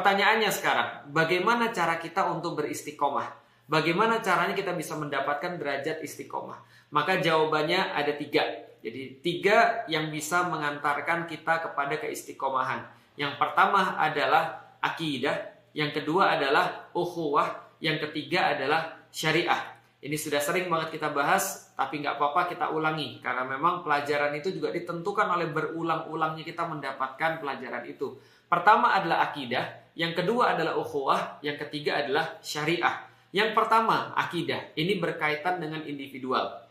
pertanyaannya sekarang, bagaimana cara kita untuk beristiqomah? Bagaimana caranya kita bisa mendapatkan derajat istiqomah? Maka jawabannya ada 3. Jadi 3 yang bisa mengantarkan kita kepada keistiqomahan. Yang pertama adalah akidah, yang kedua adalah ukhuwah, yang ketiga adalah syariah. Ini sudah sering banget kita bahas, tapi nggak apa-apa kita ulangi. Karena memang pelajaran itu juga ditentukan oleh berulang-ulangnya kita mendapatkan pelajaran itu. Pertama adalah akidah, yang kedua adalah ukhuwah, yang ketiga adalah syariah. Yang pertama, akidah. Ini berkaitan dengan individual.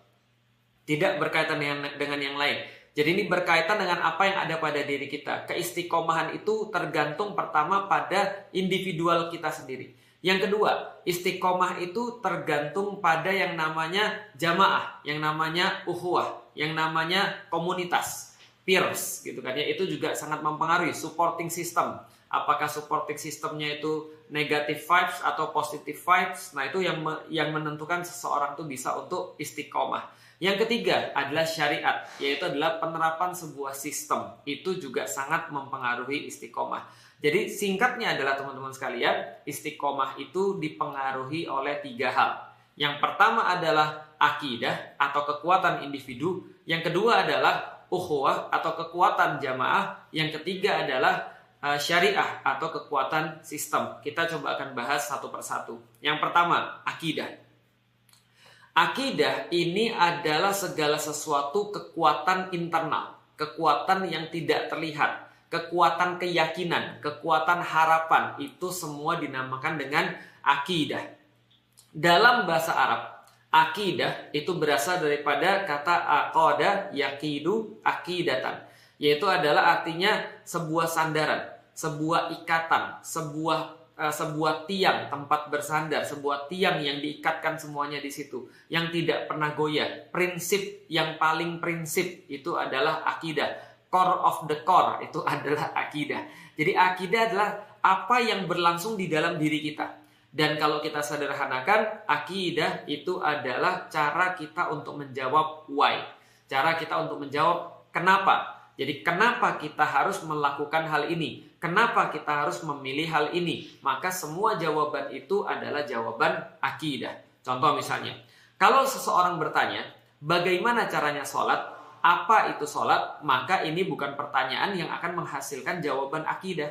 Tidak berkaitan dengan yang lain. Jadi ini berkaitan dengan apa yang ada pada diri kita. Keistiqomahan itu tergantung pertama pada individual kita sendiri. Yang kedua, istiqomah itu tergantung pada yang namanya jamaah, yang namanya ukhuwah, yang namanya komunitas, peers gitu kan ya. Itu juga sangat mempengaruhi supporting system. Apakah supporting systemnya itu negative vibes atau positive vibes? Nah, itu yang menentukan seseorang itu bisa untuk istiqomah. Yang ketiga adalah syariat, yaitu adalah penerapan sebuah sistem. Itu juga sangat mempengaruhi istiqomah. Jadi singkatnya adalah teman-teman sekalian, istiqomah itu dipengaruhi oleh 3 hal. Yang pertama adalah akidah atau kekuatan individu. Yang kedua adalah ukhuwah atau kekuatan jamaah. Yang ketiga adalah syariah atau kekuatan sistem. Kita coba akan bahas satu persatu. Yang pertama, akidah. Akidah ini adalah segala sesuatu kekuatan internal, kekuatan yang tidak terlihat, kekuatan keyakinan, kekuatan harapan. Itu semua dinamakan dengan akidah. Dalam bahasa Arab, akidah itu berasal daripada kata aqada yaqidu aqidatan, yaitu adalah artinya sebuah sandaran, sebuah ikatan, sebuah tiang tempat bersandar, sebuah tiang yang diikatkan semuanya di situ, yang tidak pernah goyah. Prinsip yang paling prinsip itu adalah akidah. Core of the core itu adalah akidah. Jadi akidah adalah apa yang berlangsung di dalam diri kita. Dan kalau kita sederhanakan, akidah itu adalah cara kita untuk menjawab why. Cara kita untuk menjawab kenapa. Jadi kenapa kita harus melakukan hal ini? Kenapa kita harus memilih hal ini? Maka semua jawaban itu adalah jawaban akidah. Contoh misalnya, kalau seseorang bertanya, bagaimana caranya sholat? Apa itu sholat? Maka ini bukan pertanyaan yang akan menghasilkan jawaban akidah,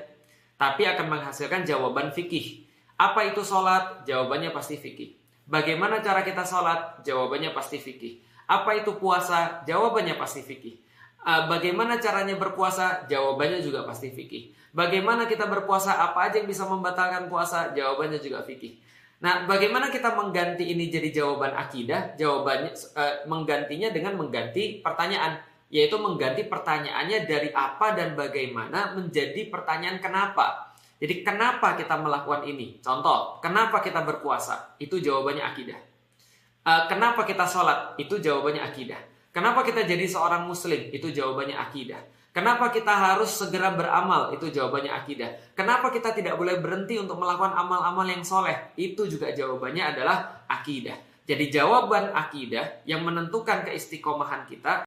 tapi akan menghasilkan jawaban fikih. Apa itu sholat? Jawabannya pasti fikih. Bagaimana cara kita sholat? Jawabannya pasti fikih. Apa itu puasa? Jawabannya pasti fikih. Bagaimana caranya berpuasa? Jawabannya juga pasti fikih. Bagaimana kita berpuasa? Apa aja yang bisa membatalkan puasa? Jawabannya juga fikih. Nah, bagaimana kita mengganti ini jadi jawaban akidah? Jawabannya menggantinya dengan mengganti pertanyaan, yaitu mengganti pertanyaannya dari apa dan bagaimana menjadi pertanyaan kenapa. Jadi kenapa kita melakukan ini? Contoh, kenapa kita berpuasa? Itu jawabannya akidah. Kenapa kita sholat? Itu jawabannya akidah. Kenapa kita jadi seorang muslim? Itu jawabannya akidah. Kenapa kita harus segera beramal? Itu jawabannya akidah. Kenapa kita tidak boleh berhenti untuk melakukan amal-amal yang soleh? Itu juga jawabannya adalah akidah. Jadi jawaban akidah yang menentukan keistiqomahan kita